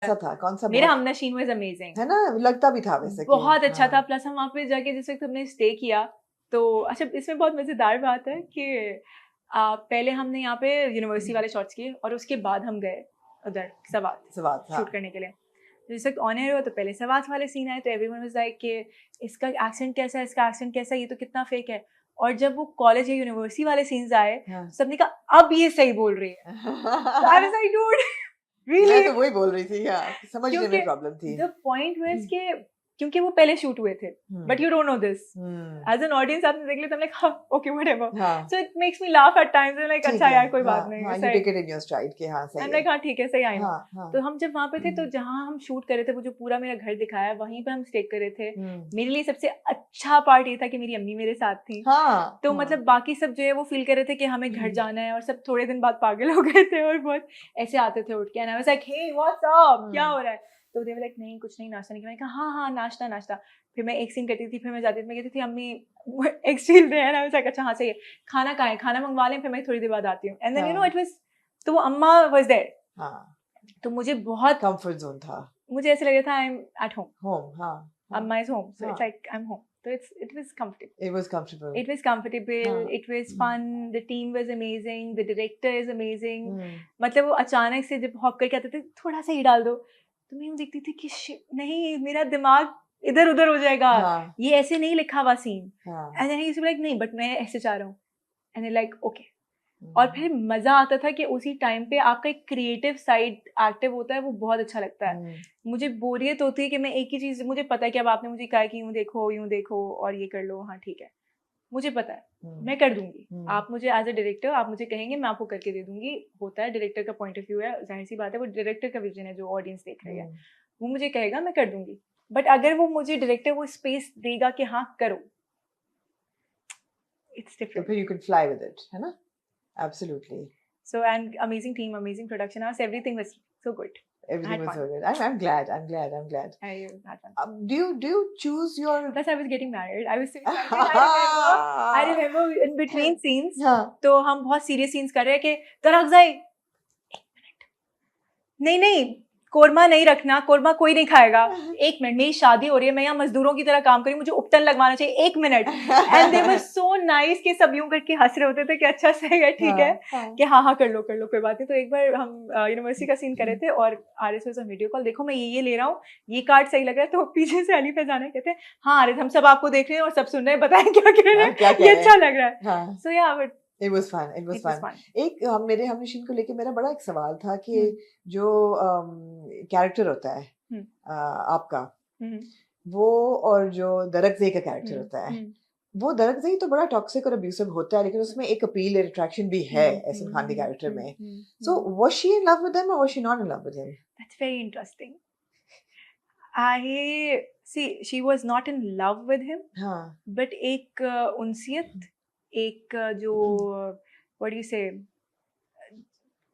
ऐसा था कौन सा मेरा हमनशीन वाज अमेजिंग है ना, लगता भी था वैसे कि बहुत अच्छा था। हाँ। प्लस हम वहाँ पे जाके जिस वक्त हमने स्टे किया तो अच्छा इसमें बहुत मजेदार बात है कि पहले हमने यहाँ पे यूनिवर्सिटी वाले शॉट्स किए और उसके बाद हम गए उधर सवात सवाल था। शूट करने के लिए। तो जिस वक्त ऑन एयर हुआ तो पहले सवात वाले सीन आए तो एवरीवन वाज लाइक कि इसका एक्सेंट कैसा है, इसका एक्सेंट कैसा है, ये तो कितना फेक है। और जब वो कॉलेज या यूनिवर्सिटी वाले सीन्स आए हाँ। सबने कहा अब ये सही बोल रही है। तो आई वाज लाइक डूड मैं रियली तो वही बोल रही थी यार, समझने में क्योंकि प्रॉब्लम थी। द पॉइंट वाज कि क्योंकि वो पहले शूट हुए थे but you don't know this as an audience आपने देख लिया तो लाइक ओके व्हाटएवर। हाँ so it makes me laugh at times like ठीक अच्छा है, यार कोई हाँ बात नहीं हाँ, यू सही। Take it in your stride कि हाँ सही आई एम है। लाइक हाँ ठीक है सही आई नो। हाँ हाँ। तो हम जब वहाँ पे थे तो जहाँ हम शूट कर रहे थे वो जो पूरा मेरा घर दिखाया वहीं पे हम स्टे कर रहे थे। मेरे लिए सबसे अच्छा पार्ट ये था कि मेरी अम्मी मेरे साथ थी। हाँ तो हाँ। मतलब बाकी सब जो है वो फील कर रहे थे कि हमें घर जाना है और सब थोड़े दिन बाद पागल हो गए थे और बहुत ऐसे आते थे उठ के and I was like hey what's up क्या हो रहा है। तो दे वर लाइक नहीं कुछ नहीं नाश्ता नहीं किया। मैंने कहा हाँ हाँ नाश्ता नाश्ता। फिर मैं एक सीन करती थी फिर मैं जाती थी मैं कहती थी अम्मी एक steel they and I was like अच्छा हाँ सही है खाना कहाँ है खाना मंगवा लें फिर मैं थोड़ी देर बाद आती हूँ and then you know it was तो वो अम्मा वाज देयर। हाँ तो मुझे बहुत कंफर्ट जोन था। मुझे ऐसे लग रहा था I am at home. Home हाँ। अम्मा इज होम सो इट्स हाँ लाइक आई एम होम। तो it was comfortable. it was comfortable. It was comfortable, हाँ it was fun, the team was amazing, the director is amazing. हम्म, मतलब वो अचानक से जब हॉप करके आते थे थोड़ा सा ही डाल दो तो मैं यूँ देखती थी कि नहीं मेरा दिमाग इधर उधर हो जाएगा हाँ ये ऐसे नहीं लिखा हुआ सीन हाँ and then he was like नहीं बट मैं ऐसे चाह रहा हूँ एंड लाइक ओके। और फिर मजा आता था कि उसी टाइम पे आपका एक क्रिएटिव साइड एक्टिव होता है वो बहुत अच्छा लगता है। मुझे बोरियत होती है कि मैं एक ही चीज मुझे पता है कि अब आपने मुझे कहा कि यूं देखो और ये कर लो हाँ ठीक है मुझे पता है मैं कर दूंगी। आप मुझे एज अ डायरेक्टर आप मुझे कहेंगे मैं आपको करके दे दूंगी। होता है डायरेक्टर का पॉइंट ऑफ व्यू है जाहिर सी बात है वो डायरेक्टर का विजन है जो ऑडियंस देख रही है वो मुझे कहेगा मैं कर दूंगी। बट अगर वो मुझे डायरेक्टर वो स्पेस देगा कि हाँ करो इट्स तो डिफरेंट। फिर you can fly with it है ना। Absolutely. So and amazing team, amazing production house. Everything was so good. Everything was fun. so good. I'm glad. I'm glad. I'm glad. I had fun. Do you choose your? Plus, I was getting married. I was so excited. I remember in between scenes. हाँ तो हम बहुत serious scenes कर रहे हैं कि तरक जाए 1 मिनट नहीं कोरमा नहीं रखना कोरमा कोई नहीं खाएगा 1 मिनट मेरी शादी हो रही है मैं यहाँ मजदूरों की तरह काम करी मुझे उपटन लगवाना चाहिए 1 minute and they were so nice कि सब यूं करके हंस रहे होते थे कि अच्छा सही है ठीक है कि हाँ कर लो कोई बात नहीं। तो एक बार हम यूनिवर्सिटी का सीन कर रहे थे और Aaris was on video call देखो मैं ये ले रहा हूँ ये कार्ड सही लग रहा है तो पीछे से अली फैजाना कहते हैं हाँ आरिस हम सब आपको देख रहे हैं और सब सुन रहे हैं बताएं क्या कह रहे हैं ये अच्छा लग रहा है। सो या but It was fun. It was fun. एक मेरे हमनशीन को लेके मेरा बड़ा एक सवाल था कि जो कैरेक्टर होता है आपका वो और जो दरकज़ई का कैरेक्टर होता है वो दरकज़ई तो बड़ा टॉक्सिक और अब्यूसिव होता है लेकिन उसमें एक अपील और अट्रैक्शन भी है एहसन खान के कैरेक्टर में। So was she in love with him or was she not in love with him? That's very interesting. I see she was not in love with him. हाँ but एक उनसियत एक जो what you से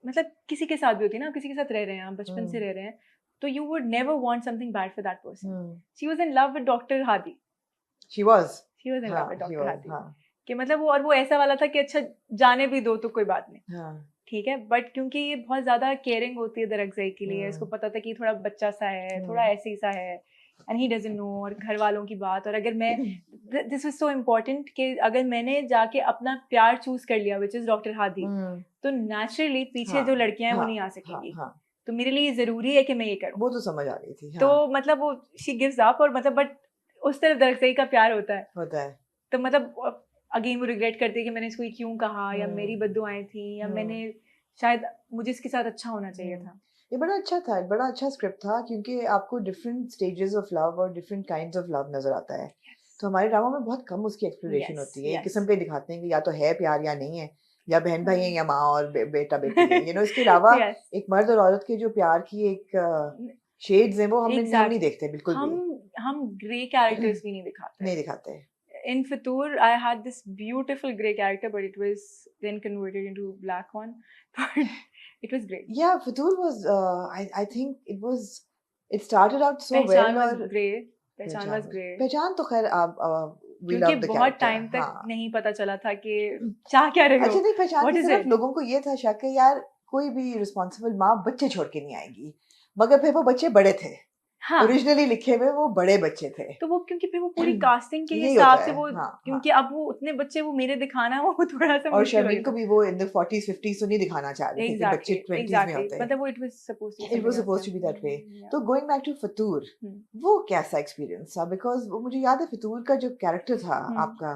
मतलब किसी के साथ भी होती है ना किसी के साथ रह रहे हैं आप बचपन से रह रहे हैं तो you would never want something bad for that person. She was in love with doctor Hadi. She was in love with doctor Hadi कि मतलब वो और वो ऐसा वाला था कि अच्छा जाने भी दो तो कोई बात नहीं ठीक है। बट क्योंकि ये बहुत ज्यादा केयरिंग होती है दरकज़ई के लिए इसको पता था कि थोड़ा बच्चा सा है थोड़ा ऐसे ही सा है एंड ही डजंट नो और घर वालों की बात। और अगर मैं दिस वाज सो इम्पोर्टेंट कि अगर मैंने जाके अपना प्यार चूज कर लिया विच इज डॉक्टर हादी तो नेचुरली पीछे जो लड़कियां हैं वो नहीं आ सकेंगी। तो मेरे लिए जरूरी है कि मैं ये करूं। वो तो समझ आ रही थी। तो मतलब वो शी गिव्स अप और मतलब बट उस तरफ दरकज़ई का प्यार होता है तो मतलब अगेन वो रिग्रेट करती है कि मैंने इसको क्यों कहा या मेरी बद्दुआएं थी या मैंने शायद मुझे इसके साथ अच्छा होना चाहिए था। ये बड़ा अच्छा था बड़ा अच्छा स्क्रिप्ट था क्योंकि आपको डिफरेंट स्टेजेस ऑफ लव और डिफरेंट काइंड्स ऑफ लव नजर आता है। तो हमारे ड्रामा में बहुत कम उसकी एक्सप्लोरेशन होती है। एक किस्म पे दिखाते हैं कि या तो है प्यार या नहीं है या बहन भाई है या माँ और बेटा बेटी है इसके अलावा एक मर्द और औरत के जो प्यार की एक शेड्स हैं वो हम नहीं देखते बिल्कुल भी। हम ग्रे कैरेक्टर्स भी नहीं दिखाते। In Futur, I had this beautiful grey character, but it was then converted into black one. But it was great. Yeah, Futur was. I think it was. It started out so Pehchan well. was grey. Pehchan was grey. पहचान तो खैर क्योंकि बहुत time तक नहीं पता चला था कि चाह क्या रहे हो। अच्छा नहीं पहचान सिर्फ लोगों को ये था शक कि यार कोई भी रिस्पॉन्सिबल माँ बच्चे छोड़ के नहीं आएगी मगर फिर वो बच्चे बड़े थे, हाँ ओरिजिनली लिखे हुए वो बड़े बच्चे थे। तो वो क्योंकि फिर वो पूरी कास्टिंग के यही हिसाब होता से है, वो हाँ, क्योंकि हाँ। अब वो उतने बच्चे वो मेरे दिखाना वो थोड़ा सा और मुश्किल हो शर्मीन को जाता भी वो इन द 40s 50s तो नहीं दिखाना चाह रहे थे कि बच्चे एग्जैक्टली 20s में एग्जैक्टली होते हैं। मतलब वो it was supposed to be it was supposed to be that way. तो गोइंग बैक टू फतूर, वो कैसा एक्सपीरियंस था? बिकॉज मुझे याद है फतूर का जो कैरेक्टर था आपका,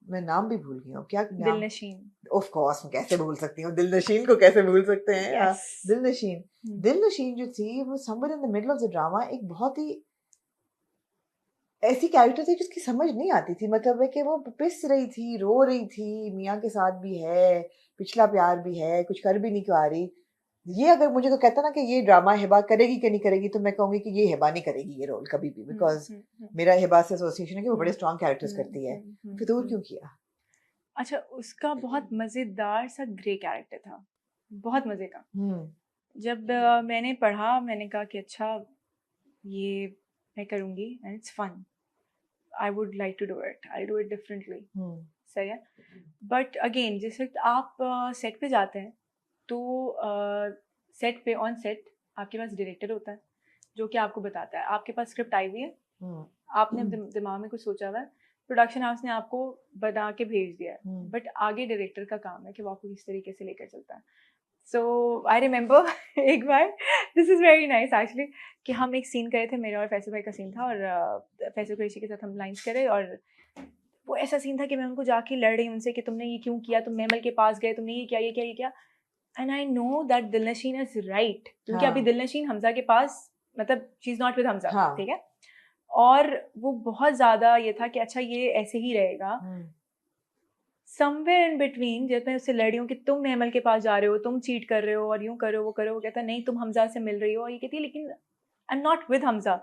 मैं नाम भी भूल गई हूँ, क्या नाम? दिलनशीन। ऑफ कोर्स मैं कैसे भूल सकती हूँ, दिलनशीन को कैसे भूल सकते हैं? Yes. दिलनशीन, दिलनशीन जो थी वो somewhere in the middle of the drama एक बहुत ही ऐसी कैरेक्टर थी जिसकी समझ नहीं आती थी, मतलब है कि वो पिस रही थी, रो रही थी, मियाँ के साथ भी है, पिछला प्यार भी है, कुछ कर भी नहीं पा रही। ये अगर मुझे को कहता ना कि ये ड्रामा हिबा करेगी कि नहीं करेगी, तो मैं कहूंगी कि ये हिबा नहीं करेगी ये रोल कभी भी, बिकॉज मेरा हिबा से एसोसिएशन है कि वो बड़े स्ट्रॉन्ग कैरेक्टर्स करती है। फितूर क्यों किया? अच्छा उसका बहुत मजेदार सा ग्रे कैरेक्टर था, बहुत मजे का। जब मैंने पढ़ा मैंने कहा कि अच्छा ये मैं करूँगी and it's fun, I would like to do it, I do it differently. सही है, बट अगेन जिस वक्त आप सेट पे जाते हैं तो सेट पे ऑन सेट आपके पास डायरेक्टर होता है जो कि आपको बताता है, आपके पास स्क्रिप्ट आई हुई है, आपने दिमाग में कुछ सोचा हुआ है, प्रोडक्शन हाउस ने आपको बना के भेज दिया है, बट आगे डायरेक्टर का काम है कि वो आपको किस तरीके से लेकर चलता है। सो आई रिमेंबर एक बार, this is very nice actually, कि हम एक सीन करे थे, मेरे और फैसल भाई का सीन था, और फैसल कुरैशी के साथ हम लाइन्स करे, और वो ऐसा सीन था कि मैं उनको जाके लड़ रही हूँ उनसे कि तुमने ये क्यों किया, तुम मेमल के पास गए, तुमने ये किया ये किया ये किया, and I know that दिलनशीन is right, क्योंकि अभी दिलनशीन हमजा के पास, मतलब she is not with Hamza, ठीक है, और वो बहुत ज़्यादा ये था कि अच्छा ये ऐसे ही रहेगा। समवेयर इन बिटवीन जब मैं उससे लड़ रही हूँ कि तुम मेमल के पास जा रहे हो, तुम चीट कर रहे हो और यूं कर रहे हो वो करो, वो कहता नहीं तुम हमजा से मिल रही हो, और ये कहती है लेकिन I am not with Hamza,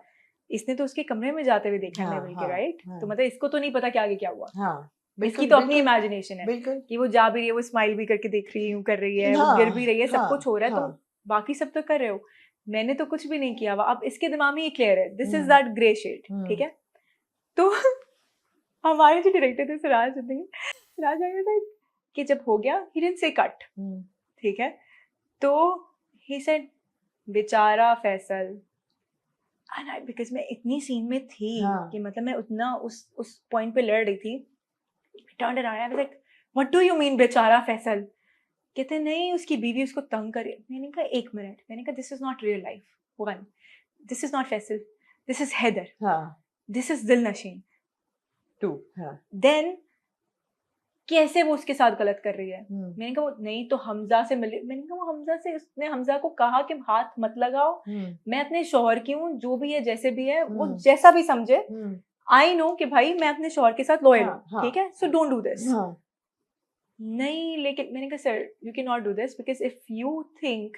इसने तो उसके कमरे में जाते हुए देखा है मेमल के, राइट, तो मतलब इसको तो नहीं पता कि आगे क्या हुआ, इसकी तो अपनी इमेजिनेशन है कि वो जा भी रही है, वो स्माइल भी करके देख रही है, यूं कर रही है, वो गिर भी रही है, सब कुछ हो रहा है, तो बाकी सब तो कर रहे हो, मैंने तो कुछ भी नहीं किया हुआ। अब इसके दिमाग में ये क्लियर है, this is that grey shade, ठीक है। तो हमारे जो डायरेक्टर थे सिराज था कि जब हो गया ही डिडंट से कट, ठीक है, तो ही सेड बेचारा फैसल, एंड आई बिकॉज मैं इतनी सीन में थी कि मतलब मैं उतना उस पॉइंट पे लड़ रही थी, turn around I was like what do you mean बेचारा फैसल? कहते नहीं उसकी बीवी उसको तंग करे। मैंने कहा एक मिनट, मैंने कहा this is not real life, one, this is not Faisal, this is Haider, this is Dilnasheen, two, then कैसे वो उसके साथ गलत कर रही है। मैंने कहा वो नहीं तो हमजा से मिले, मैंने कहा वो हमजा से, उसने हमजा को कहा कि हाथ मत लगाओ, मैं अपने शौहर की हूँ, जो भी है जैसे भी है वो जैसा भी समझे, आई नो कि भाई मैं अपने शौहर के साथ लॉयल हूँ, ठीक है, सो डोंट डू दिस। नहीं लेकिन मैंने कहा sir you can not do this because if you think